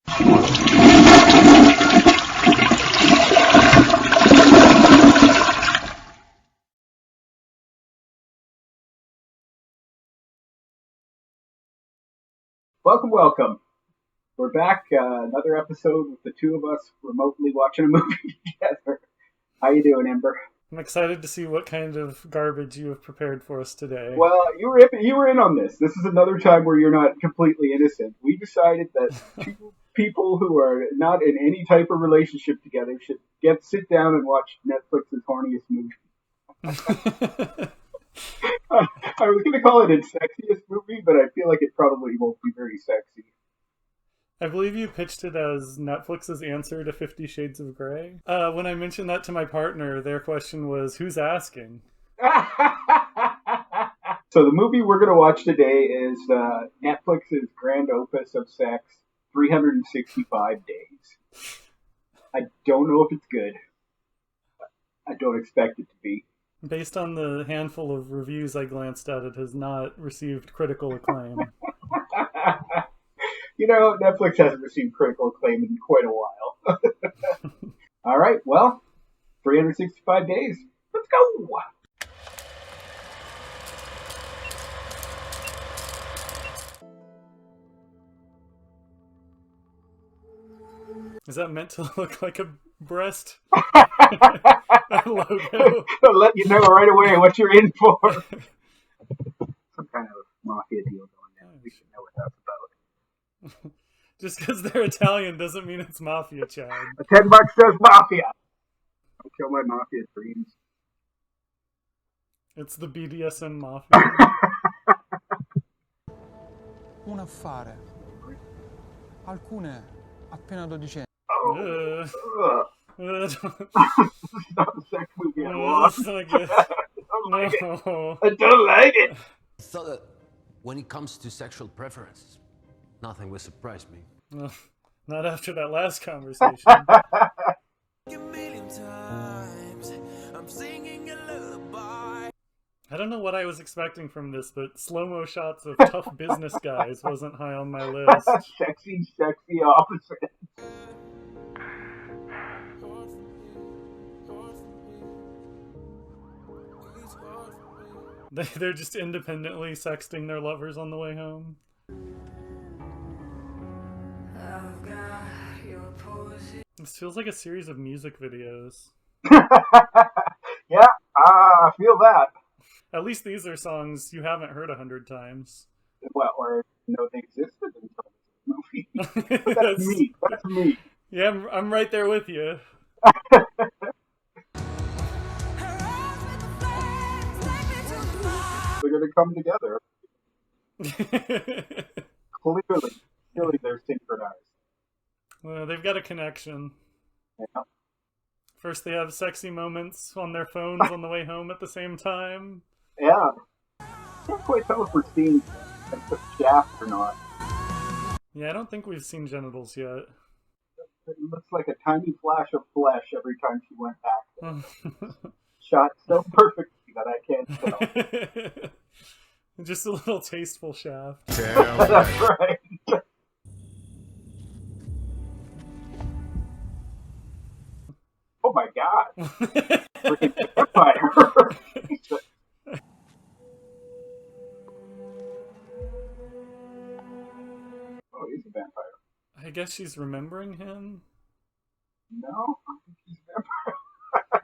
Welcome, welcome. We're back. Another episode with the two of us remotely watching a movie together. How you doing, Ember? I'm excited to see what kind of garbage you have prepared for us today. Well, you were in on this. This is another time where you're not completely innocent. We decided that two people who are not in any type of relationship together should sit down and watch Netflix's horniest movie. I was going to call it its sexiest movie, but I feel like it probably won't be very sexy. I believe you pitched it as Netflix's answer to 50 Shades of Grey. When I mentioned that to my partner, their question was, who's asking? So the movie we're going to watch today is Netflix's grand opus of sex, 365 Days. I don't know if it's good. I don't expect it to be. Based on the handful of reviews I glanced at, it has not received critical acclaim. You know, Netflix hasn't received critical acclaim in quite a while. All right, well, 365 days. Let's go. Is that meant to look like a breast logo? I'll let you know right away what you're in for. Some kind of mafia deal going down. We should know what that's about. Just because they're Italian doesn't mean it's mafia, Chad. $10 says mafia. Don't kill my mafia dreams. It's the BDSM mafia. Un affare. Alcune appena dodicenni. This is not a sex movie at all. That's not good. No. I don't like it. I thought that when it comes to sexual preferences, nothing would surprise me. Not after that last conversation. I don't know what I was expecting from this, but slow-mo shots of tough business guys wasn't high on my list. Sexy opposite. They're just independently sexting their lovers on the way home. This feels like a series of music videos. Yeah, I feel that. At least these are songs you haven't heard 100 times. Well, or know they existed until this movie. That's me. Yeah, I'm right there with you. They're going to come together. Clearly they're synchronized. Well, they've got a connection. Yeah. First they have sexy moments on their phones on the way home at the same time. Yeah. I can't quite tell if we're seeing a shaft or not. Yeah, I don't think we've seen genitals yet. It looks like a tiny flash of flesh every time she went back. Shot so perfectly that I can't tell. Just a little tasteful shaft. That's right. Oh my god. Freaking vampire. Oh, he's a vampire. I guess she's remembering him? No, I think he's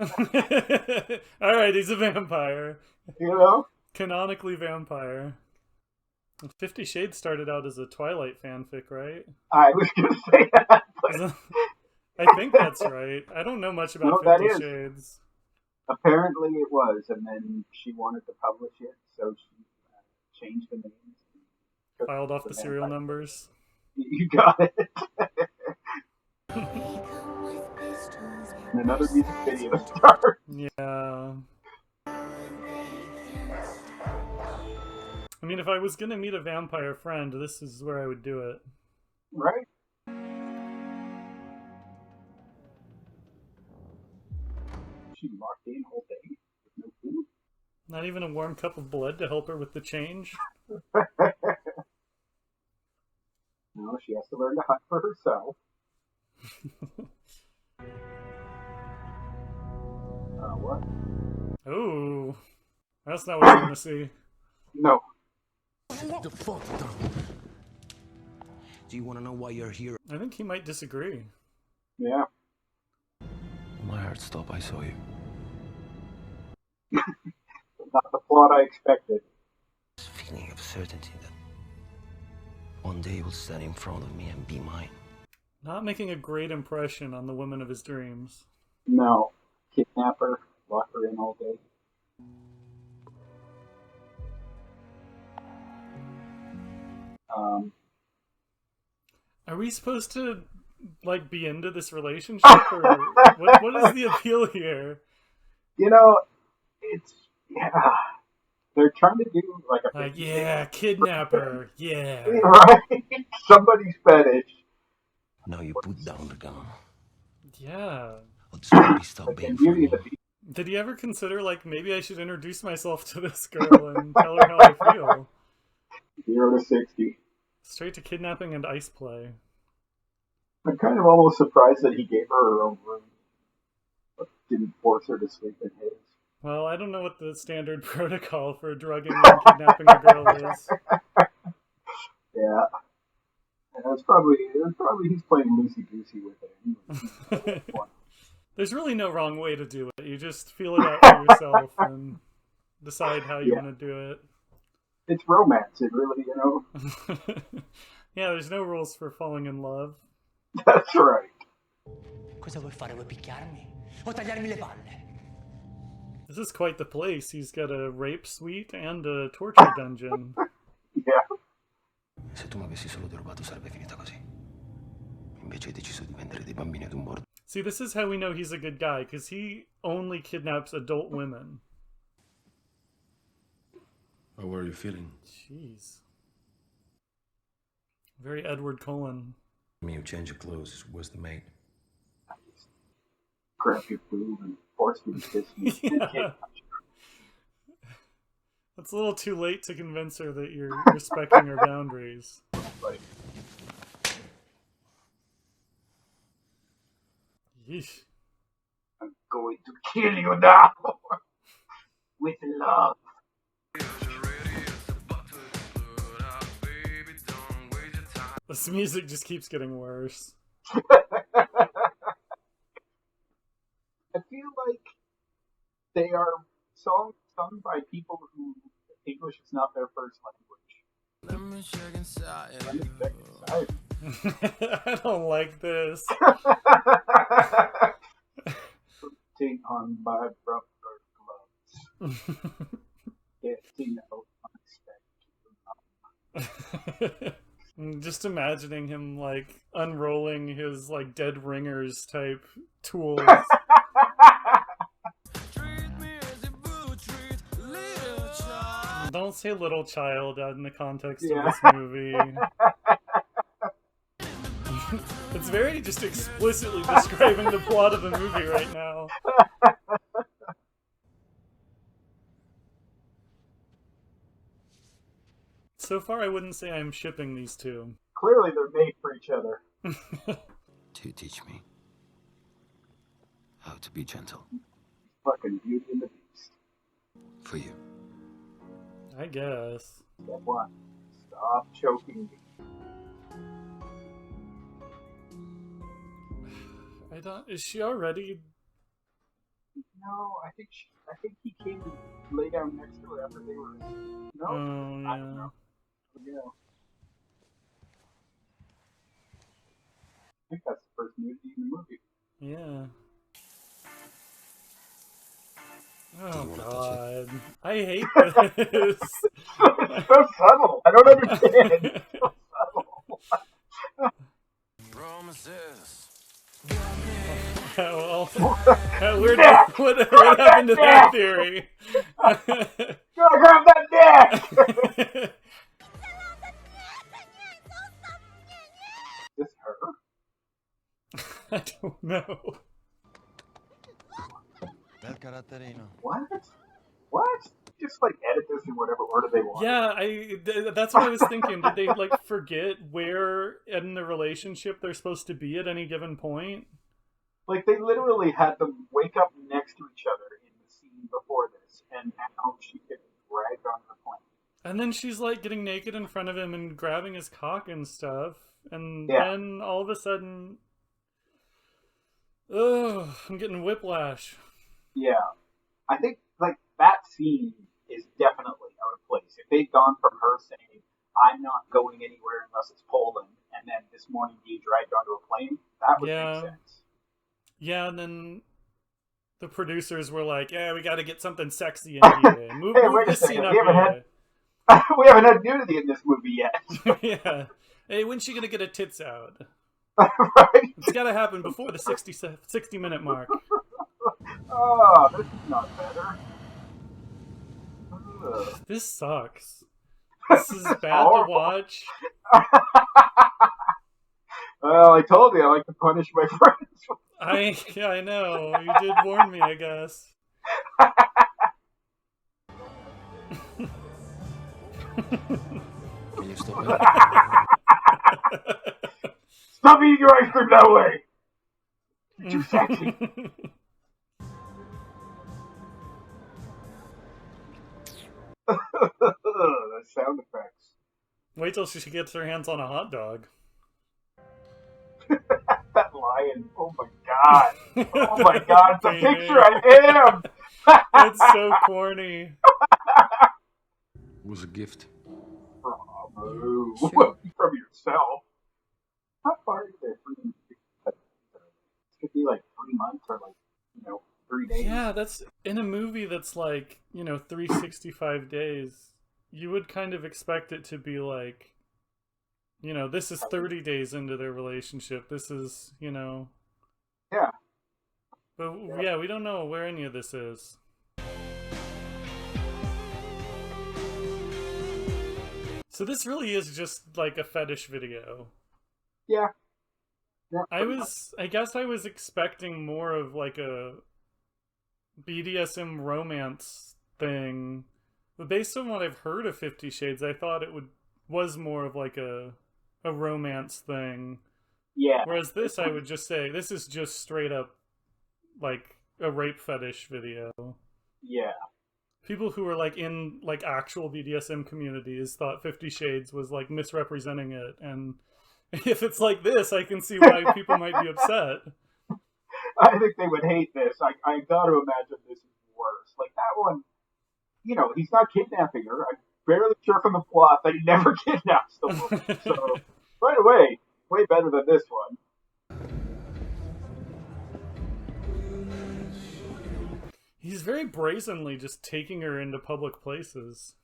a vampire. Alright, he's a vampire. You know? Canonically vampire. 50 Shades started out as a Twilight fanfic, right? I was going to say that. But... I think that's right. I don't know much about 50 Shades. Apparently it was, and then she wanted to publish it, so she changed the names. Filed off the serial numbers. You got it. And another music video starts. Yeah. I mean, if I was gonna meet a vampire friend, this is where I would do it. Right? She locked in all day with no food. Not even a warm cup of blood to help her with the change? No, she has to learn to hunt for herself. What? Oh, that's not what you want to see. No. The fuck down. Do you want to know why you're here? I think he might disagree. Yeah. My heart stopped. I saw you. Not the plot I expected. This feeling of certainty that one day you will stand in front of me and be mine. Not making a great impression on the woman of his dreams. No. Kidnap her, lock her in all day. Are we supposed to like be into this relationship, or what is the appeal here? You know, it's they're trying to do like a Like, yeah, kidnapper, yeah. right? Somebody's fetish. Now you put down the gun. Yeah. Or this baby stop Like, being in Beauty funny. and the Beast. Did he ever consider, like, maybe I should introduce myself to this girl and tell her how I feel? 0 to 60. Straight to kidnapping and ice play. I'm kind of almost surprised that he gave her own room, but didn't force her to sleep in his. Well, I don't know what the standard protocol for drugging and kidnapping a girl is. Yeah. And that's probably he's playing loosey goosey with it. There's really no wrong way to do it. You just feel it out for yourself and decide how you want to do it. It's romance. It really, Yeah, there's no rules for falling in love. That's right. Cosa vuoi fare? Vuoi picchiarmi? O tagliarmi le palle? This is quite the place. He's got a rape suite and a torture dungeon. Yeah. Se tu mi avessi solo derubato sarebbe finita così. Invece hai deciso di vendere dei bambini ad un bordo. See, this is how we know he's a good guy, because he only kidnaps adult women. How were you feeling? Jeez. Very Edward Cullen. I mean, you change your clothes. Where's the maid? Grab your boob and force me to kiss me. Yeah. It's a little too late to convince her that you're respecting her boundaries. Like, Yeesh. I'm going to kill you now with love. This music just keeps getting worse. I feel like they are songs sung by people who English is not their first language. Let me check inside. Let me check inside. I don't like this. Putting on my rubber gloves. Getting out unexpected. Just imagining him like unrolling his like dead ringers type tools. Don't say little child in the context of this movie. It's very just explicitly describing the plot of the movie right now. So far, I wouldn't say I'm shipping these two. Clearly, they're made for each other. To teach me how to be gentle. Fucking Beauty and the Beast. For you. I guess. Step 1. Stop choking me. I don't. Is she already? No, I think he came to lay down next to her after they were. No. Oh I don't yeah. know. Yeah. I think that's the first nudity in the movie. Yeah. Oh god. I hate this. It's so subtle. I don't understand. It's so subtle. Promises. Well, what happened to that theory? Go grab that neck! Is this her? I don't know. Bel caratterino. What? What? just like edit this in whatever order they want. Yeah, that's what I was thinking. Did they like forget where in the relationship they're supposed to be at any given point? Like they literally had them wake up next to each other in the scene before this, and now she gets dragged onto the plane. And then she's like getting naked in front of him and grabbing his cock and stuff. And Yeah. then all of a sudden, ugh, I'm getting whiplash. Yeah, I think like that scene is definitely out of place. If they'd gone from her saying, "I'm not going anywhere unless it's Poland," and then this morning being dragged onto a plane, that would Yeah. make sense. Yeah, and then the producers were like, "Yeah, we got to get something sexy in here. Move, Hey, move wait a this second, scene up we haven't here." We haven't had nudity in this movie yet. Yeah. Hey, when's she gonna get her tits out? Right? It's gotta happen before the 60-minute mark. Oh, this is not better. Ugh. This sucks. This is bad to horrible. watch. Well, I told you I like to punish my friends. I know. You did warn me, I guess. Can you stop it? Stop eating your ice cream that way. You're too sexy. The sound effects. Wait till she gets her hands on a hot dog. That lion. Oh my god. Oh my god. It's a Baby. picture of him. It's so corny. It was a gift. Bravo. From yourself. How far is it? It could be like 3 months or like, 3 days. Yeah, that's in a movie that's like, 365 days. You would kind of expect it to be like, this is 30 days into their relationship. This is, Yeah. But yeah, we don't know where any of this is. So this really is just like a fetish video. Yeah. I guess I was expecting more of like a BDSM romance thing. But based on what I've heard of 50 Shades, I thought it was more of like a romance thing. Yeah. Whereas this, I would just say, this is just straight up like a rape fetish video. Yeah. People who were like in like actual BDSM communities thought 50 Shades was like misrepresenting it, and if it's like this, I can see why people might be upset. I think they would hate this. I got to imagine this is worse. Like that one, he's not kidnapping her. I'm fairly sure from the plot that he never kidnaps the woman. So, right away, way better than this one. He's very brazenly just taking her into public places.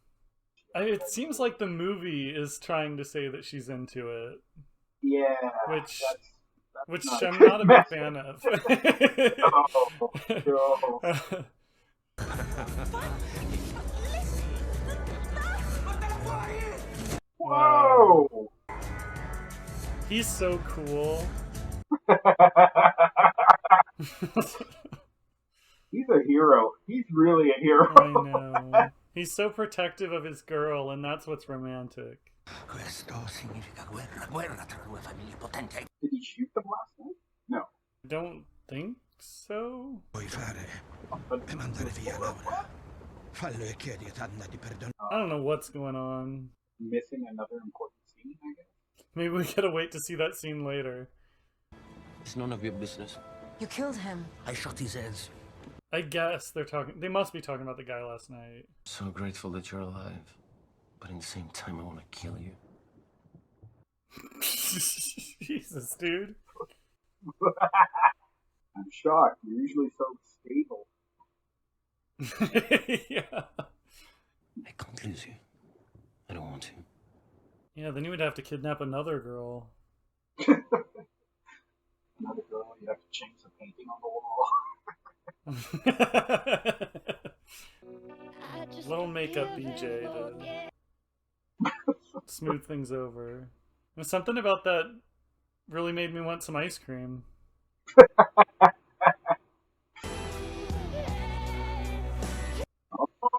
It seems like the movie is trying to say that she's into it. Yeah. Which not I'm good not a big fan of. No. Whoa! He's so cool. He's a hero. He's really a hero. I know. He's so protective of his girl, and that's what's romantic. Questo significa guerra, guerra tra due famiglie potenti. Did he shoot them last night? No. Don't think so. Puoi fare è mandare via Laura. Fallo e chiedi a Tanna di perdono. I don't know what's going on. Missing another important scene, I guess. Maybe we gotta wait to see that scene later. It's none of your business. You killed him. I shot his heads. I guess they must be talking about the guy last night. So grateful that you're alive. But at the same time, I want to kill you. Jesus, dude. I'm shocked. You're usually so stable. Yeah. I can't lose you. I don't want to. Yeah, then you would have to kidnap another girl. Another girl, you have to change the painting on the wall. Little makeup BJ to smooth things over. There's something about that really made me want some ice cream.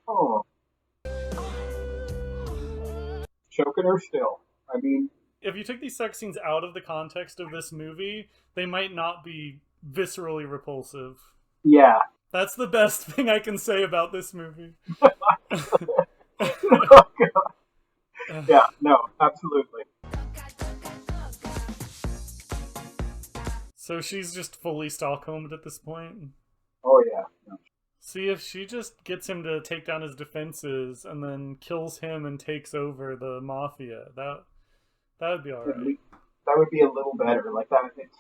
Oh, choking her still. I mean, if you took these sex scenes out of the context of this movie, they might not be viscerally repulsive. yeah. That's the best thing I can say about this movie. Yeah, no, absolutely. So she's just fully Stockholmed at this point? Oh, yeah. No. See, if she just gets him to take down his defenses and then kills him and takes over the mafia, that would be alright. That would be a little better. Like that, it's,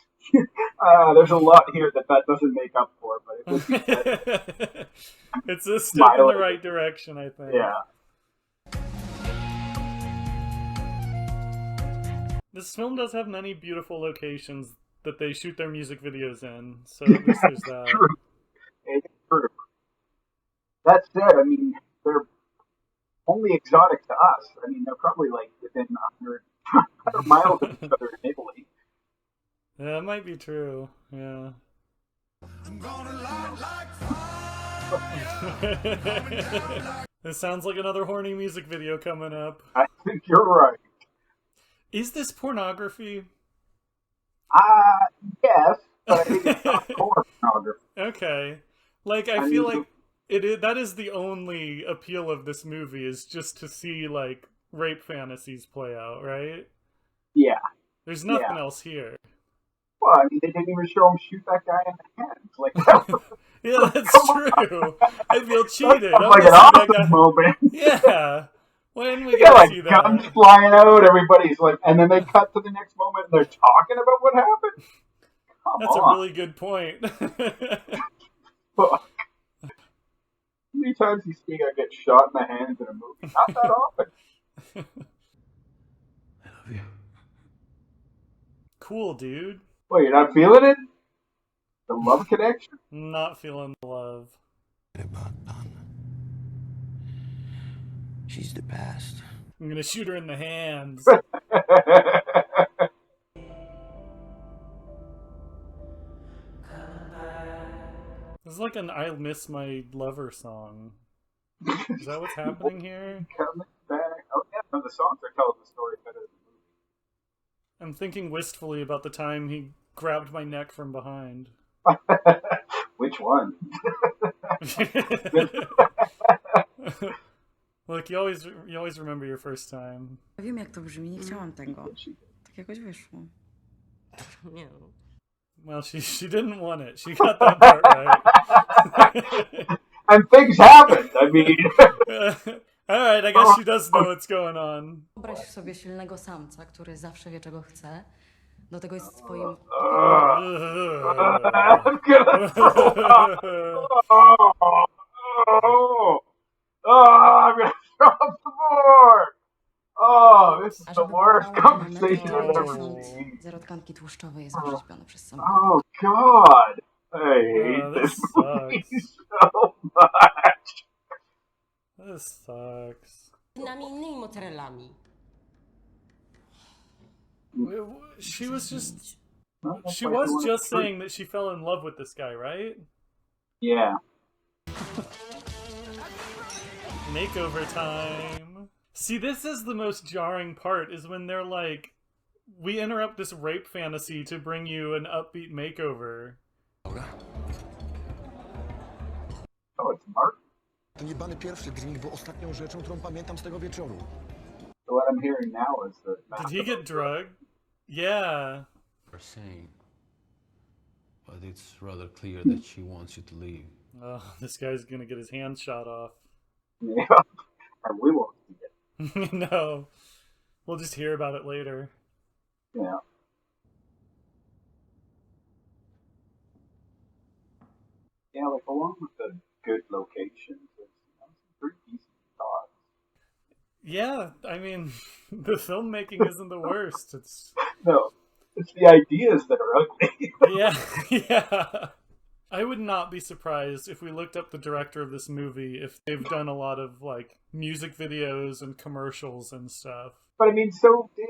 there's a lot here that doesn't make up for, but it would be better. It's a step in the right direction, I think. Yeah. This film does have many beautiful locations that they shoot their music videos in, so at least there's that. True. It's true. That said, I mean, they're only exotic to us. I mean, they're probably like within 100 miles of each other in Italy. Yeah, that might be true. Yeah. I'm gonna light like fire. This sounds like another horny music video coming up. I think you're right. Is this pornography? Yes, but I think it's not pornography. Okay. Like, I feel like that is the only appeal of this movie, is just to see, like, rape fantasies play out, right? Yeah. There's nothing else here. Well, I mean, they didn't even show him shoot that guy in the hands. Like, that was, yeah, that's true. I feel cheated. That's like an awesome moment. Yeah. When we yeah, gonna like see that? guns flying out, everybody's like, and then they cut to the next moment and they're talking about what happened. That's a really good point. Fuck. How many times do you see I get shot in the hands in a movie? Not that often. I love you. Cool, dude. Well, you're not feeling it? The love connection? Not feeling the love. About Anna. She's the past. I'm gonna shoot her in the hands. This is like an "I Miss My Lover" song. Is that what's happening here? Coming back. Oh, yeah, no, the songs are telling the story better than the movie. I'm thinking wistfully about the time he grabbed my neck from behind. Which one? Look, you always remember your first time. Wiem, jak to brzmi, nie chciałam tego. Tak jakoś wyszło. Nie. Well, she didn't want it. She got that part right. And things happened. I mean... Alright, I guess she does know what's going on. Wyobraź sobie silnego samca, który zawsze wie, czego chce. Do tego jest swoim... I'm gonna throw up. I'm gonna throw up some more. Oh, this is the worst conversation I've ever seen. Zero tkanki tłuszczowej jest wyrzeźbiony przez samochód. Oh, God. I hate this movie so much. This sucks. Nami innymi mozzarellami. She was just saying that she fell in love with this guy, right? Yeah. Makeover time. See, this is the most jarring part, is when they're like, we interrupt this rape fantasy to bring you an upbeat makeover. Oh, it's Mark? Ten jebany pierwszy drink był ostatnią rzeczą, którą pamiętam z tego wieczoru. So what I'm hearing now is that... Did he get drugged? Yeah. Are saying, but it's rather clear that she wants you to leave. Oh, this guy's gonna get his hand shot off. Yeah. And we won't see it. No. We'll just hear about it later. Yeah. Yeah, like along with the good locations, there's some pretty decent thoughts. Yeah, I mean, the filmmaking isn't the worst. It's No, it's the ideas that are ugly. yeah. I would not be surprised if we looked up the director of this movie, if they've done a lot of, like, music videos and commercials and stuff. But I mean, so did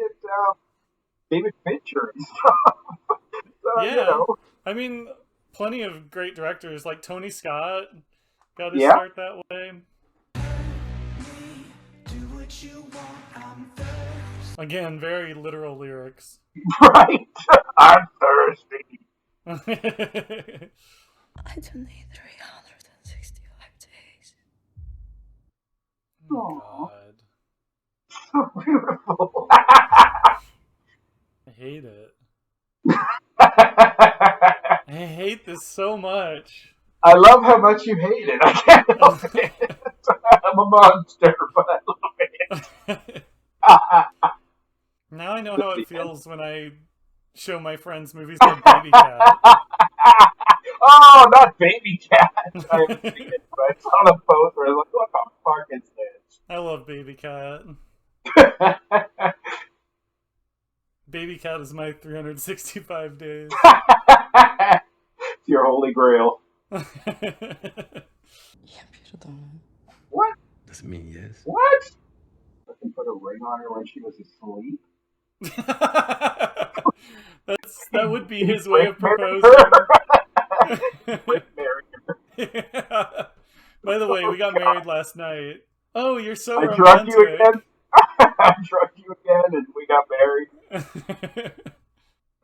David Fincher and stuff. So, Yeah. you know. I mean, plenty of great directors, like Tony Scott got his start that way. Do what you want, I'm Again, very literal lyrics. Right? I'm thirsty. I don't need 365 days. Oh, Aw. God. So beautiful. I hate it. I hate this so much. I love how much you hate it. I can't help it. I'm a monster, but I love it. Now I know how it feels when I show my friends movies like Baby Cat. Oh, not Baby Cat. I haven't seen it, but I saw the post where I was like, what the fuck is this? I love Baby Cat. Baby Cat is my 365 days. It's your holy grail. Ja pierdolę. What? That's me, yes. What? Fucking put a ring on her when she was asleep? That would be his way of proposing. By the way, we got married last night. Oh, you're so romantic. I drugged you again. I drugged you again, and we got married.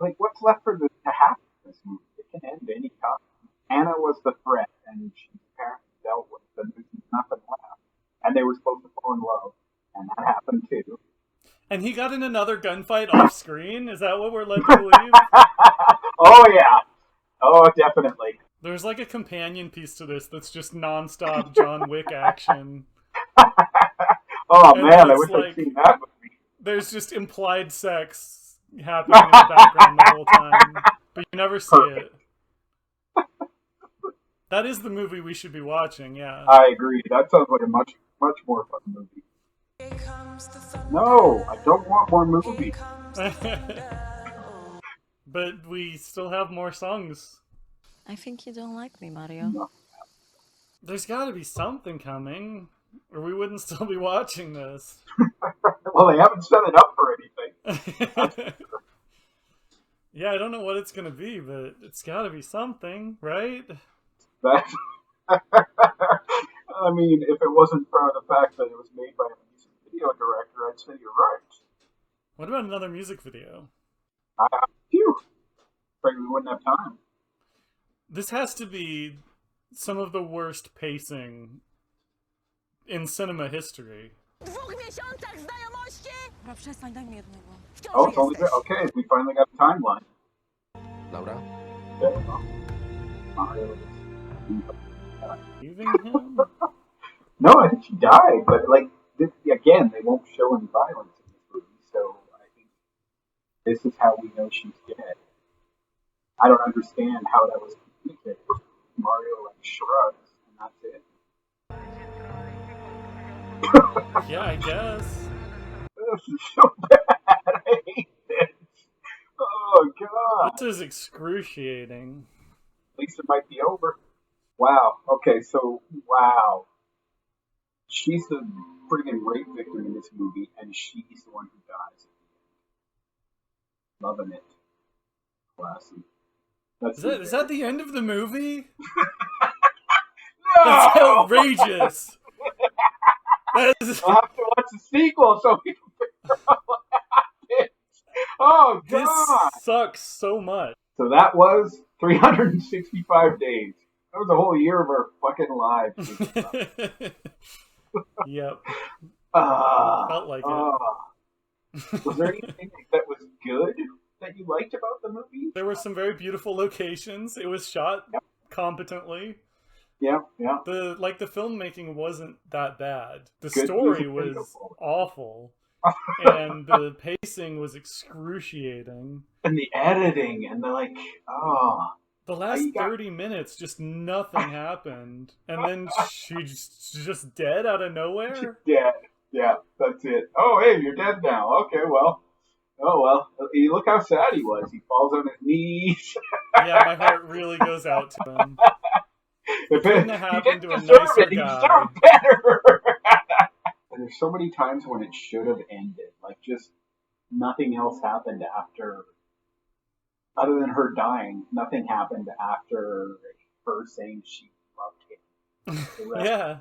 Like, what's left for this to happen in this movie? It can end any time. Anna was the threat, and she apparently dealt with it. There's nothing left. And they were supposed to fall in love, and that happened too. And he got in another gunfight off screen? Is that what we're led to believe? Oh, yeah. Oh, definitely. There's like a companion piece to this that's just non-stop John Wick action. Oh, And man, I it's wish like- I'd seen that movie. There's just implied sex happening in the background the whole time, but you never see it. That is the movie we should be watching, yeah. I agree. That sounds like a much more fun movie. No, I don't want more movies. But we still have more songs. I think you don't like me, Mario. No. There's gotta be something coming, or we wouldn't still be watching this. Well, they haven't set it up for anything. Yeah, I don't know what it's gonna be, but it's gotta be something, right? That, I mean, if it wasn't for the fact that it was made by a music video director, I'd say you're right. What about another music video? Phew. Afraid we wouldn't have time. This has to be some of the worst pacing in cinema history. Dobra, przestań, daj mi jednego. Oh, it's only okay. We finally got a timeline. Laura? Yeah, well, Mario is- Leaving him? No, I think she died, but like this, again, they won't show any violence in this movie, so I think this is how we know she's dead. I don't understand how that was communicated. Mario like shrugs, and that's it. Yeah, I guess. This is so bad. I hate this. Oh god. This is excruciating. At least it might be over. Wow. Okay, so wow. She's the friggin' rape victim in this movie, and she's the one who dies. Loving it. Classy. Is that the end of the movie? No! That's outrageous. That is, I'll have to watch the sequel so we can figure out what happened. Oh this god! sucks so much. So that was 365 days. That was a whole year of our fucking lives. Yep. Felt like it. Was there anything that was good that you liked about the movie? There were some very beautiful locations. It was shot competently. Yeah, yeah. The filmmaking wasn't that bad. The Good story music was video. awful. And the pacing was excruciating. And the editing and The last 30 minutes, just nothing happened. And then she's just dead out of nowhere? she's dead. Yeah, that's it. Oh, hey, you're dead now. Okay, well. Oh, well. You look how sad he was. He falls on his knees. Yeah, my heart really goes out to him. If couldn't it, have he happened didn't to a deserve nicer it. He guy. deserved better. And there's so many times when it should have ended. Like, just nothing else happened after, other than her dying, nothing happened after her saying she loved him. The rest, Yeah.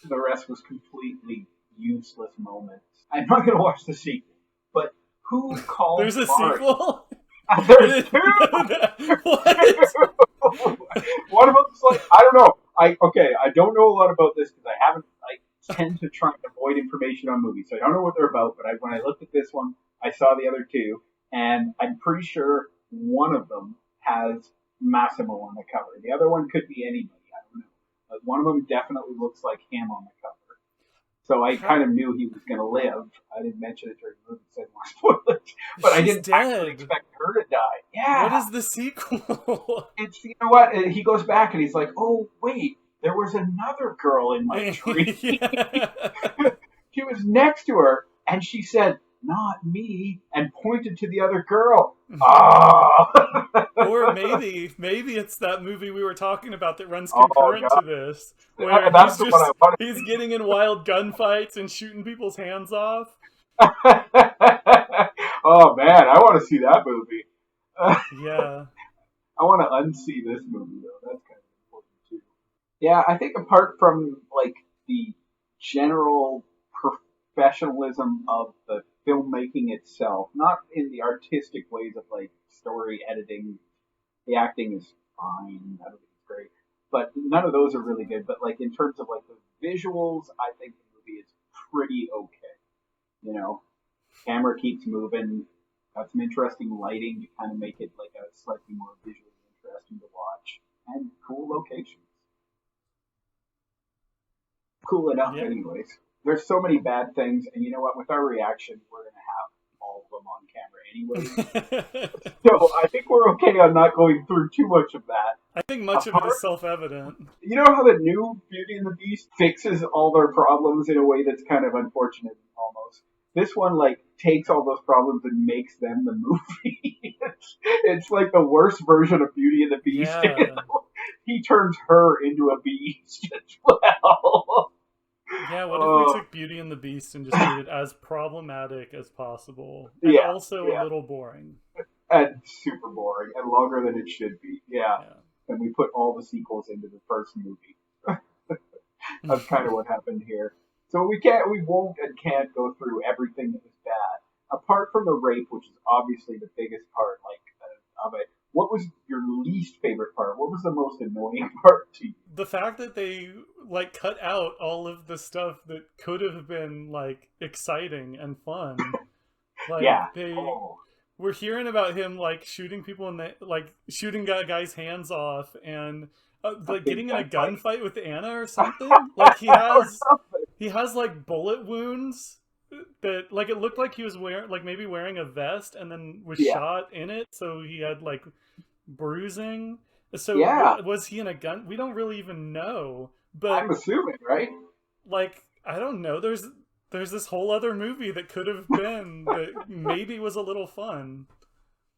the rest was completely useless moments. I'm not going to watch the sequel, but Who called There's a Mari? sequel? There's two! What? One of them's like, I don't know. I don't know a lot about this because I tend to try and avoid information on movies, so I don't know what they're about, but when I looked at this one, I saw the other two, and I'm pretty sure one of them has Massimo on the cover. The other one could be anybody, I don't know. But one of them definitely looks like him on the cover. So I kind of knew he was going to live. I didn't mention it during the movie, said more spoilers. But I didn't actually expect her to die. Yeah. What is the sequel? It's, you know what? He goes back and he's like, oh, wait, there was another girl in my dream. She was next to her, and she said, not me, and pointed to the other girl. Or maybe it's that movie we were talking about that runs concurrent to this, where he's getting in wild gunfights and shooting people's hands off. Oh man, I want to see that movie. Yeah. I want to unsee this movie though. That's kind of important too. Yeah, I think apart from like the general professionalism of the filmmaking itself, not in the artistic ways of like story editing, the acting is fine, I don't think it's great, but none of those are really good. But like in terms of like the visuals, I think the movie is pretty okay. You know, camera keeps moving, got some interesting lighting to kind of make it like a slightly more visually interesting to watch, and cool locations. Cool enough, Yeah. anyways. There's so many bad things, and you know what? With our reaction, we're going to have all of them on camera anyway. So I think we're okay on not going through too much of that. I think much of it is self-evident. You know how the new Beauty and the Beast fixes all their problems in a way that's kind of unfortunate, almost? This one, like, takes all those problems and makes them the movie. It's like the worst version of Beauty and the Beast. Yeah. He turns her into a beast as well. Yeah, what if we took Beauty and the Beast and just made it as problematic as possible? And also a little boring. And super boring, and longer than it should be. Yeah. And we put all the sequels into the first movie. That's kind of what happened here. So we won't and can't go through everything that was bad. Apart from the rape, which is obviously the biggest part, of it, what was your least favorite part? What was the most annoying part to you? The fact that they like cut out all of the stuff that could have been like exciting and fun. Like we're hearing about him like shooting people in the shooting guys' hands off and like getting in a gunfight with Anna or something. Like he has like bullet wounds that like it looked like he was wearing a vest and then was shot in it, so he had like bruising. So was he in a gun? We don't really even know. But I'm assuming, right? Like I don't know. There's this whole other movie that could have been that maybe was a little fun.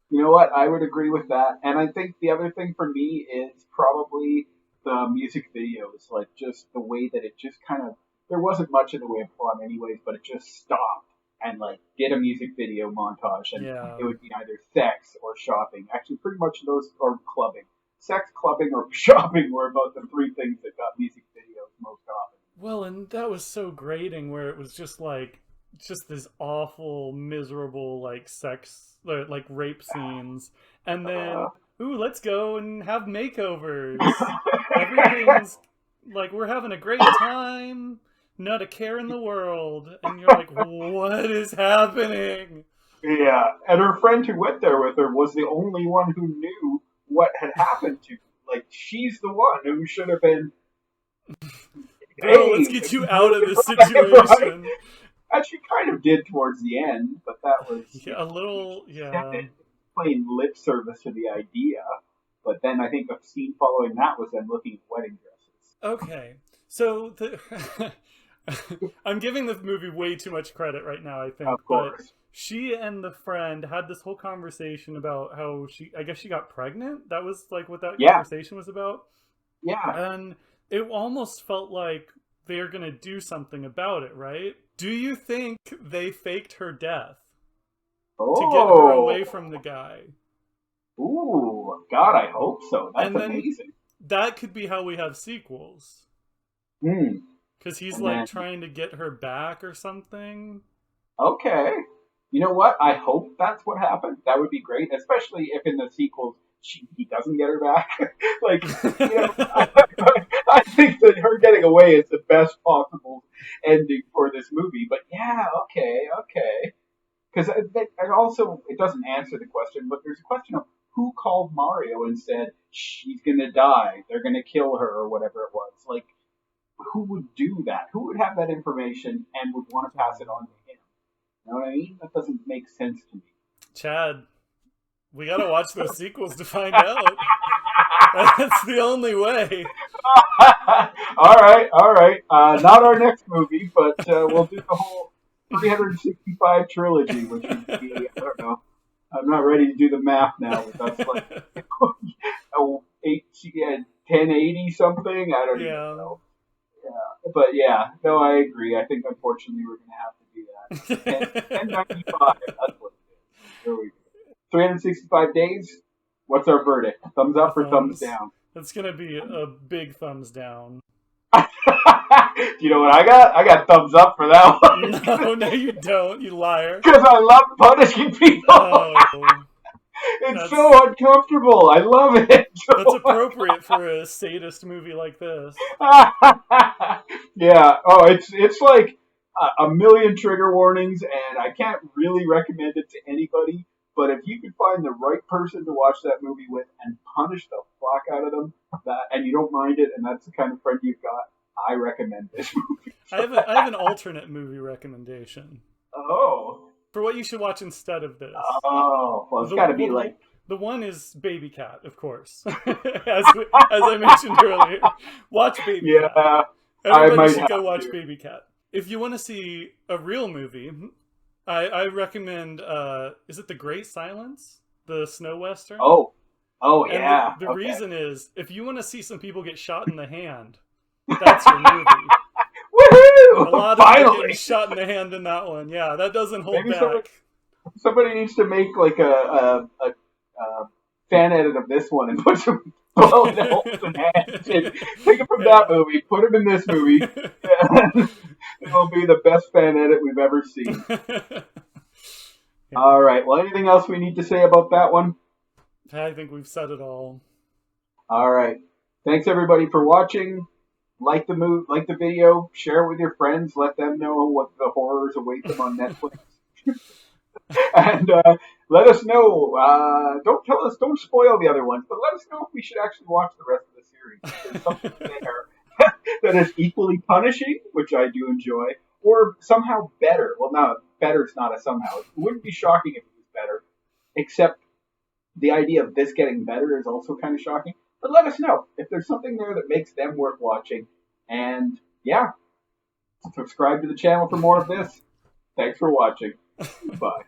You know what? I would agree with that. And I think the other thing for me is probably the music videos, like just the way that it just kind of, there wasn't much in the way of plot anyways, but it just stopped and like did a music video montage, and it would be either sex or shopping. Actually, pretty much those, or clubbing. Sex, clubbing, or shopping were about the three things that got music videos most often. Well, and that was so grating where it was just this awful, miserable, like sex, like rape scenes. And then, ooh, let's go and have makeovers. Everything's like, we're having a great time. Not a care in the world. And you're like, what is happening? Yeah, and her friend who went there with her was the only one who knew what had happened to her. Like, she's the one who should have been, Girl, let's get you out of this situation. Right? And she kind of did towards the end, but that was plain lip service to the idea. But then I think the scene following that was them looking at wedding dresses. Okay, so I'm giving the movie way too much credit right now, I think. Of course. But she and the friend had this whole conversation about how I guess she got pregnant. That was like what that conversation was about. Yeah. And it almost felt like they're going to do something about it, right? Do you think they faked her death to get her away from the guy? Ooh, God, I hope so. That's amazing. That could be how we have sequels. Because he's trying to get her back or something. Okay. You know what? I hope that's what happened. That would be great, especially if in the sequels he doesn't get her back. Like, you know, I think that her getting away is the best possible ending for this movie. But yeah, okay. Because it also it doesn't answer the question, but there's a question of who called Mario and said she's gonna die, they're gonna kill her or whatever it was. Like, who would do that? Who would have that information and would want to pass it on to him? You know what I mean? That doesn't make sense to me. Chad, we gotta watch those sequels to find out. That's the only way. All right. Not our next movie, but we'll do the whole 365 trilogy, which would be, I don't know. I'm not ready to do the math now, but that's like 1080 something. I don't even know. Yeah, but yeah, no, I agree. I think unfortunately we're gonna have to do that. 1095. That's what it is. There we go. 365 days. What's our verdict? Thumbs up or thumbs down? That's gonna be a big thumbs down. Do you know what I got? I got thumbs up for that one. No, you don't, you liar. Because I love punishing people. It's so uncomfortable. I love it. That's appropriate for a sadist movie like this. Yeah. Oh, it's like a million trigger warnings, and I can't really recommend it to anybody. But if you can find the right person to watch that movie with and punish the fuck out of them, and you don't mind it, and that's the kind of friend you've got, I recommend this movie. I have an alternate movie recommendation. Oh. For what you should watch instead of this. Oh, well, it's got to be like... The one is Baby Cat, of course. as I mentioned earlier. Watch Baby Cat. Everybody should go watch Baby Cat. If you want to see a real movie, I recommend, is it The Great Silence? The snow western? Oh, and yeah. The reason is, if you want to see some people get shot in the hand, that's your movie. Woohoo! A lot of people getting shot in the hand in that one. Yeah, that doesn't hold back. Somebody needs to make like a fan edit of this one and put some bullet holes in hands. Take it from that movie, put him in this movie. It'll be the best fan edit we've ever seen. All right. Well, anything else we need to say about that one? I think we've said it all. All right. Thanks everybody for watching. Like the video, share it with your friends, let them know what the horrors await them on Netflix. And let us know. Don't spoil the other ones, but let us know if we should actually watch the rest of the series. If there's something there that is equally punishing, which I do enjoy, or somehow better. Well, no, better is not a somehow. It wouldn't be shocking if it was better, except the idea of this getting better is also kind of shocking. But let us know if there's something there that makes them worth watching. And yeah, subscribe to the channel for more of this. Thanks for watching. Bye.